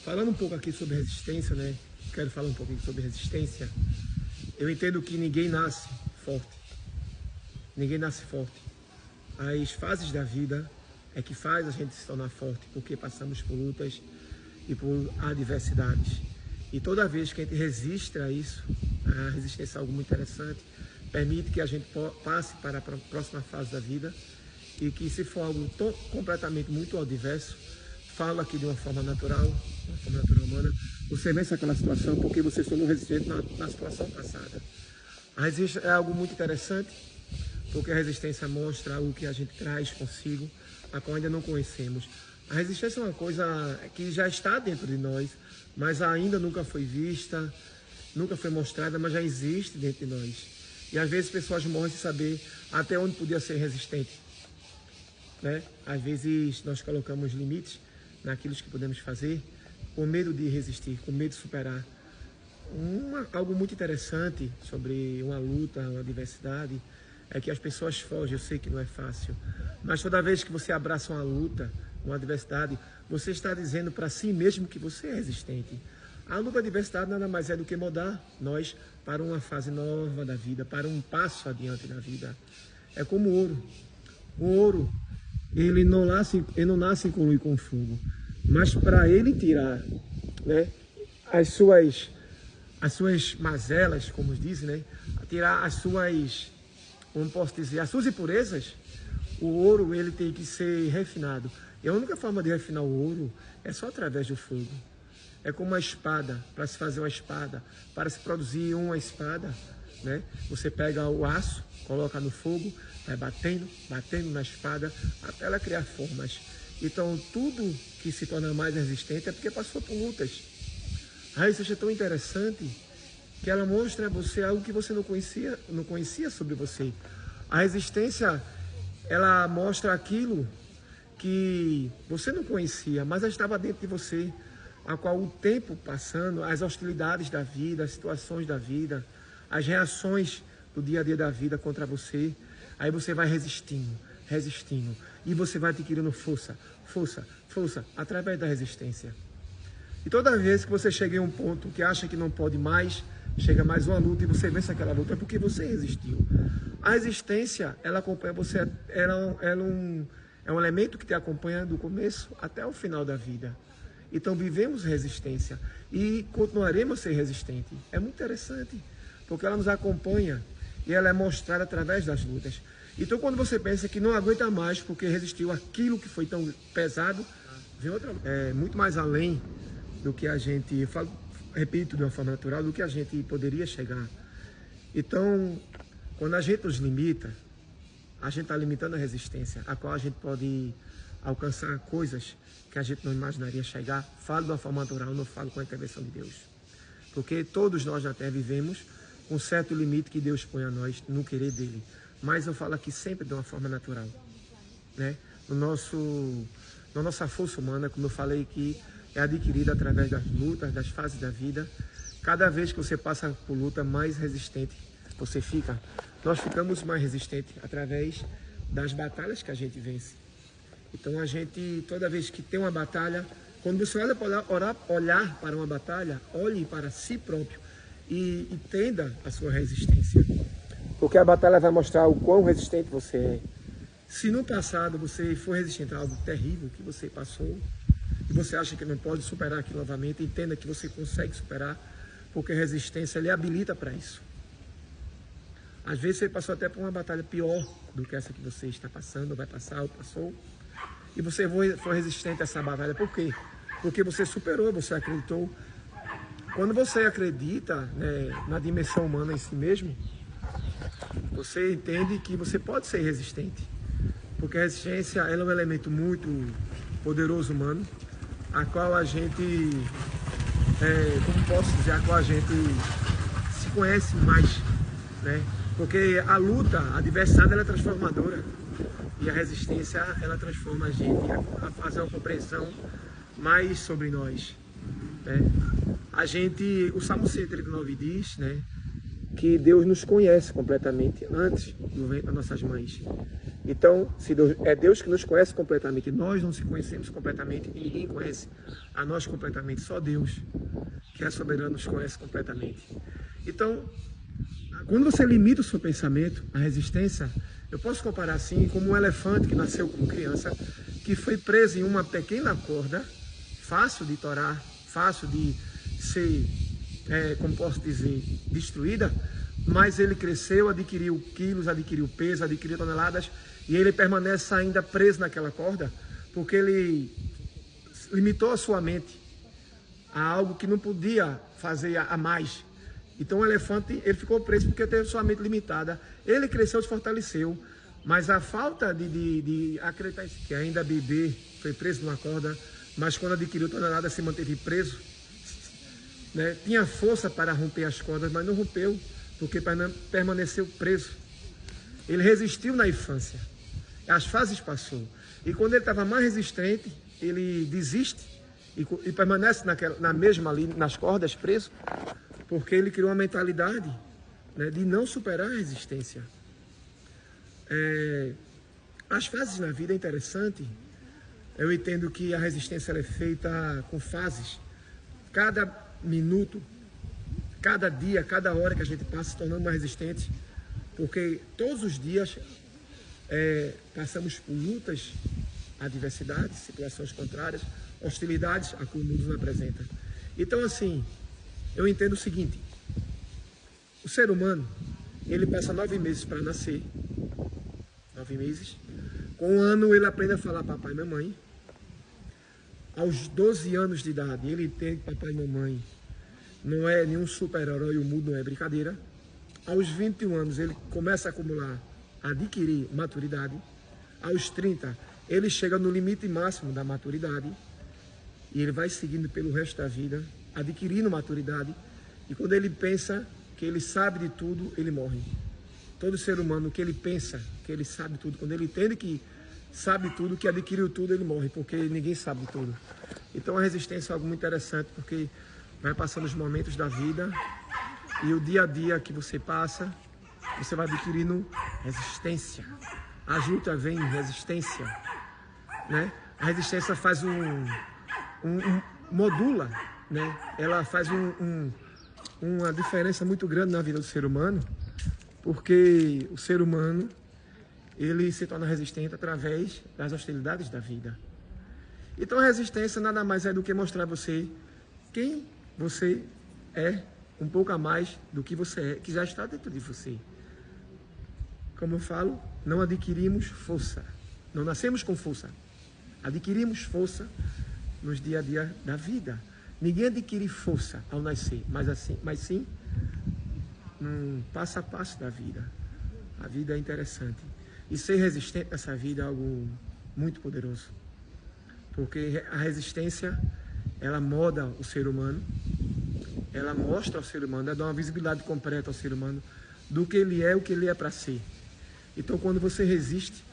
Falando um pouco aqui sobre resistência, né? Quero falar um pouquinho sobre resistência. Eu entendo que ninguém nasce forte. Ninguém nasce forte. As fases da vida é que faz a gente se tornar forte, porque passamos por lutas e por adversidades. E toda vez que a gente resiste a isso, a resistência é algo muito interessante, permite que a gente passe para a próxima fase da vida e que, se for algo completamente muito adverso, falo aqui de uma forma natural humana, você vence aquela situação porque você se tornou resistente na situação passada. A resistência é algo muito interessante, porque a resistência mostra algo que a gente traz consigo, a qual ainda não conhecemos. A resistência é uma coisa que já está dentro de nós, mas ainda nunca foi vista, nunca foi mostrada, mas já existe dentro de nós. E às vezes pessoas morrem sem saber até onde podia ser resistente, né? Às vezes nós colocamos limites naquilo que podemos fazer, com medo de resistir, com medo de superar. Algo muito interessante sobre uma luta, uma adversidade, é que as pessoas fogem. Eu sei que não é fácil, mas toda vez que você abraça uma luta, uma adversidade, você está dizendo para si mesmo que você é resistente. A luta da adversidade nada mais é do que mudar nós para uma fase nova da vida, para um passo adiante da vida. É como o ouro. O ouro, ele não nasce com fogo, mas para ele tirar, né, as suas mazelas, como dizem, né, tirar as suas, como posso dizer, as suas impurezas, o ouro ele tem que ser refinado. E a única forma de refinar o ouro é só através do fogo. É como uma espada. Para se fazer uma espada, para se produzir uma espada, né, você pega o aço, coloca no fogo, vai batendo na espada até ela criar formas. Então tudo que se torna mais resistente é porque passou por lutas. A resistência é tão interessante que ela mostra a você algo que você não conhecia sobre você. A resistência, ela mostra aquilo que você não conhecia, mas estava dentro de você, a qual o tempo passando, as hostilidades da vida, as situações da vida, as reações do dia a dia da vida contra você, aí você vai resistindo, e você vai adquirindo força, através da resistência. E toda vez que você chega em um ponto que acha que não pode mais, chega mais uma luta e você vence aquela luta, é porque você resistiu. A resistência, ela acompanha você, é um elemento que te acompanha do começo até o final da vida. Então vivemos resistência e continuaremos a ser resistentes. É muito interessante, porque ela nos acompanha e ela é mostrada através das lutas. Então quando você pensa que não aguenta mais porque resistiu aquilo que foi tão pesado, vem outra, muito mais além do que a gente, repito de uma forma natural, do que a gente poderia chegar. Então, quando a gente nos limita, a gente está limitando a resistência, a qual a gente pode alcançar coisas que a gente não imaginaria chegar. Falo de uma forma natural, não falo com a intervenção de Deus. Porque todos nós na Terra vivemos com um certo limite que Deus põe a nós no querer dele. Mas eu falo aqui sempre de uma forma natural, né? Na nossa força humana, como eu falei, que é adquirida através das lutas, das fases da vida. Cada vez que você passa por luta, mais resistente você fica. Nós ficamos mais resistentes através das batalhas que a gente vence. Então a gente, toda vez que tem uma batalha, quando você olhar para uma batalha, olhe para si próprio e entenda a sua resistência. Porque a batalha vai mostrar o quão resistente você é. Se no passado você foi resistente a algo terrível que você passou, e você acha que não pode superar aquilo novamente, entenda que você consegue superar, porque a resistência lhe habilita para isso. Às vezes você passou até por uma batalha pior do que essa que você está passando, ou vai passar, ou passou, e você foi resistente a essa batalha. Por quê? Porque você superou, você acreditou. Quando você acredita, né, na dimensão humana em si mesmo, você entende que você pode ser resistente. Porque a resistência ela é um elemento muito poderoso humano, a qual a gente, como posso dizer, a qual a gente se conhece mais, né? Porque a luta, a adversidade, ela é transformadora. E a resistência, ela transforma a gente a fazer uma compreensão mais sobre nós, né? O Salmo 139 diz, né, que Deus nos conhece completamente antes do ventre das nossas mães. Então, se Deus, é Deus que nos conhece completamente, nós não se conhecemos completamente e ninguém conhece a nós completamente, só Deus, que é soberano, nos conhece completamente. Então, quando você limita o seu pensamento, a resistência, eu posso comparar assim como um elefante que nasceu como criança, que foi preso em uma pequena corda, fácil de torar, fácil de ser, como posso dizer, destruída, mas ele cresceu, adquiriu quilos, adquiriu peso, adquiriu toneladas, e ele permanece ainda preso naquela corda, porque ele limitou a sua mente a algo que não podia fazer a mais. Então o elefante, ele ficou preso porque teve sua mente limitada. Ele cresceu, se fortaleceu, mas a falta de acreditar que ainda bebê foi preso numa corda, mas quando adquiriu tonelada se manteve preso, né? Tinha força para romper as cordas, mas não rompeu, porque permaneceu preso. Ele resistiu na infância, as fases passou, e quando ele estava mais resistente, ele desiste e permanece na mesma ali, nas cordas, preso, porque ele criou uma mentalidade, né, de não superar a resistência. As fases na vida é interessante. Eu entendo que a resistência ela é feita com fases. Cada minuto, cada dia, cada hora que a gente passa se tornando mais resistente, porque todos os dias passamos por lutas, adversidades, situações contrárias, hostilidades a que o mundo nos apresenta. Então, assim, eu entendo o seguinte: o ser humano, ele passa 9 meses para nascer, 9 meses. Com 1 ano ele aprende a falar papai e mamãe. Aos 12 anos de idade ele entende que papai e mamãe não é nenhum super-herói, o mundo não é brincadeira. Aos 21 anos ele começa a acumular, a adquirir maturidade. Aos 30 ele chega no limite máximo da maturidade e ele vai seguindo pelo resto da vida, adquirindo maturidade. E quando ele pensa que ele sabe de tudo, ele morre. Todo ser humano que ele pensa que ele sabe tudo, quando ele entende que sabe tudo, que adquiriu tudo, ele morre, porque ninguém sabe tudo. Então a resistência é algo muito interessante, porque vai passando os momentos da vida e o dia a dia que você passa, você vai adquirindo resistência. A luta vem em resistência, né? A resistência faz modula, né? Ela faz uma diferença muito grande na vida do ser humano, porque o ser humano, ele se torna resistente através das hostilidades da vida. Então a resistência nada mais é do que mostrar a você quem você é, um pouco a mais do que você é, que já está dentro de você. Como eu falo, não adquirimos força, não nascemos com força, adquirimos força nos dia a dia da vida. Ninguém adquire força ao nascer, mas sim num passo a passo da vida. A vida é interessante. E ser resistente nessa vida é algo muito poderoso. Porque a resistência, ela molda o ser humano, ela mostra ao ser humano, ela dá uma visibilidade completa ao ser humano do que ele é, o que ele é para ser. Então, quando você resiste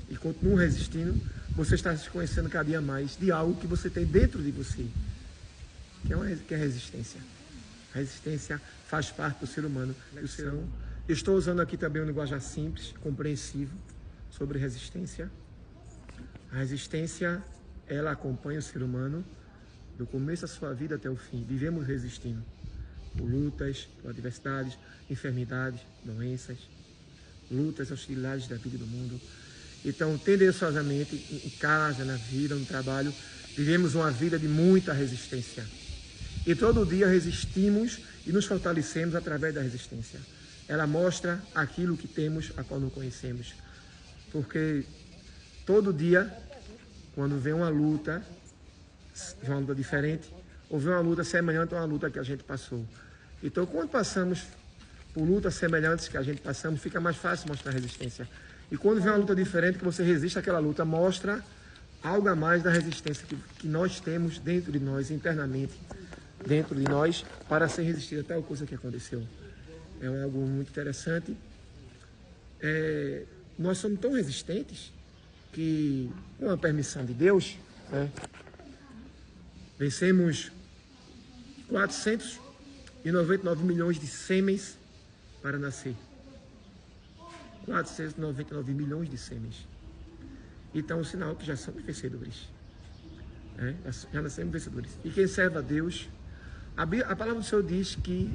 e continua resistindo, você está se conhecendo cada dia mais de algo que você tem dentro de você, que é a resistência. A resistência faz parte do ser humano. Eu estou usando aqui também um linguajar simples, compreensivo, sobre resistência. A resistência, ela acompanha o ser humano do começo da sua vida até o fim. Vivemos resistindo por lutas, por adversidades, enfermidades, doenças, lutas, hostilidades da vida e do mundo. Então, tendenciosamente, em casa, na vida, no trabalho, vivemos uma vida de muita resistência. E todo dia resistimos e nos fortalecemos através da resistência. Ela mostra aquilo que temos, a qual não conhecemos. Porque todo dia, quando vem uma luta diferente, ou vem uma luta semelhante a uma luta que a gente passou. Então, quando passamos por lutas semelhantes que a gente passamos, fica mais fácil mostrar resistência. E quando vem uma luta diferente, que você resiste àquela luta, mostra algo a mais da resistência que nós temos dentro de nós, internamente, dentro de nós, para ser resistido a tal coisa que aconteceu. É algo muito interessante. Nós somos tão resistentes que, com a permissão de Deus, vencemos 499 milhões de sêmens para nascer. 499 milhões de sêmens. Então, é um sinal que já somos vencedores. Já nascemos vencedores. E quem serve a Deus, a palavra do Senhor diz que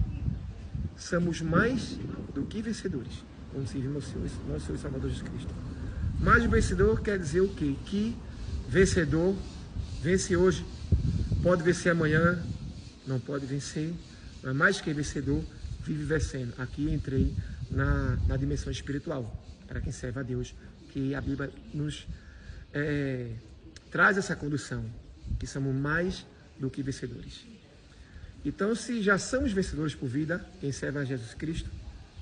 somos mais do que vencedores, quando servimos nosso Senhor e Salvador Jesus Cristo. Mais vencedor quer dizer o quê? Que vencedor vence hoje, pode vencer amanhã, não pode vencer, mas mais que vencedor, vive vencendo. Aqui entrei na dimensão espiritual, para quem serve a Deus, que a Bíblia nos traz essa condução, que somos mais do que vencedores. Então, se já somos vencedores por vida, quem serve a Jesus Cristo,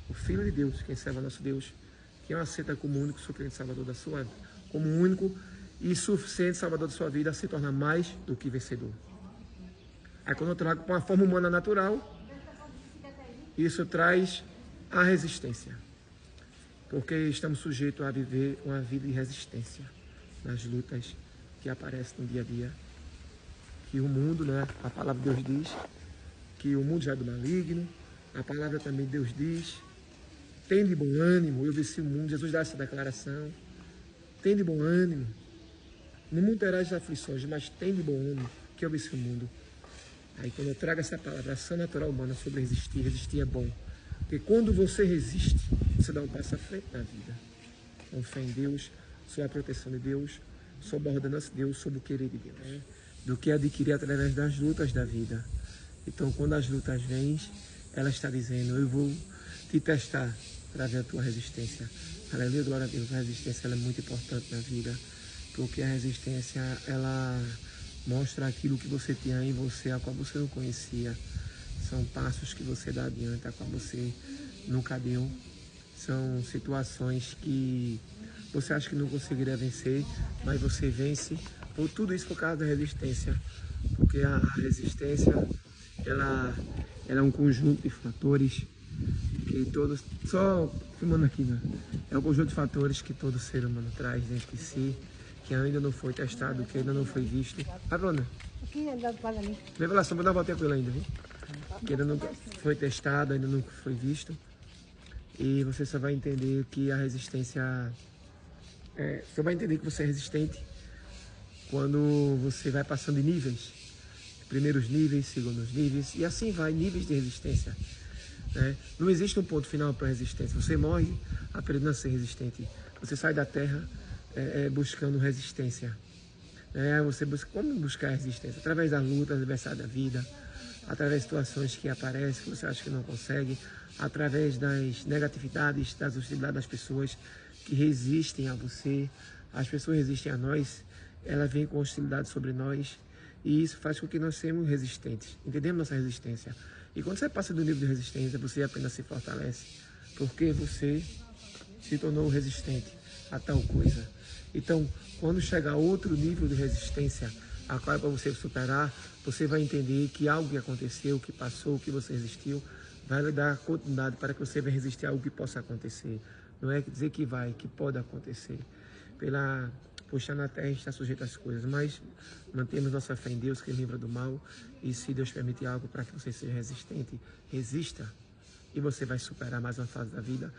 o Filho de Deus, quem serve a nosso Deus, quem o aceita como único suficiente Salvador da sua vida, como único e suficiente Salvador da sua vida, se torna mais do que vencedor. Aí quando eu trago com a forma humana natural, isso traz a resistência, porque estamos sujeitos a viver uma vida de resistência nas lutas que aparecem no dia a dia, que o mundo, a palavra de Deus diz que o mundo já é do maligno, a palavra também de Deus diz, tem de bom ânimo, eu venci o mundo, Jesus dá essa declaração, tem de bom ânimo, no mundo terás aflições, mas tem de bom ânimo, que eu venci o mundo. Aí quando eu trago essa palavra, ação natural humana sobre resistir, resistir é bom, porque quando você resiste, você dá um passo à frente na vida, com fé em Deus, sob a proteção de Deus, sob a ordenança de Deus, sob o querer de Deus, do que adquirir através das lutas da vida. Então, quando as lutas vêm, ela está dizendo, eu vou te testar para ver a tua resistência. Aleluia, glória a Deus. A resistência ela é muito importante na vida, porque a resistência, ela mostra aquilo que você tinha em você, a qual você não conhecia. São passos que você dá adiante, a qual você nunca deu. São situações que você acha que não conseguiria vencer, mas você vence. Por tudo isso por causa da resistência, porque a resistência ela é um conjunto de fatores que todos, só filmando aqui, é um conjunto de fatores que todo ser humano traz dentro de si, que ainda não foi testado, que ainda não foi visto. Vai, Bruna. Revelação, vou dar uma volta com ele ainda, viu? Que ainda não foi testado, ainda não foi visto. E você só vai entender que a resistência, você vai entender que você é resistente quando você vai passando de níveis, primeiros níveis, segundos níveis, e assim vai, níveis de resistência. Não existe um ponto final para a resistência. Você morre aprendendo a ser resistente. Você sai da terra buscando resistência. Você busca, como buscar resistência? Através da luta, da adversidade da vida, através de situações que aparecem, que você acha que não consegue, através das negatividades, das hostilidades das pessoas que resistem a você. As pessoas resistem a nós, ela vem com hostilidade sobre nós, e isso faz com que nós sejamos resistentes. Entendemos nossa resistência. E quando você passa do nível de resistência, você apenas se fortalece, porque você se tornou resistente a tal coisa. Então, quando chegar a outro nível de resistência, a qual é para você superar, você vai entender que algo que aconteceu, que passou, que você resistiu, vai lhe dar continuidade para que você venha resistir a algo que possa acontecer. Não é dizer que vai, que pode acontecer. Por estar na terra, a gente está sujeito às coisas, mas mantemos nossa fé em Deus, que livra do mal, e se Deus permitir algo para que você seja resistente, resista, e você vai superar mais uma fase da vida.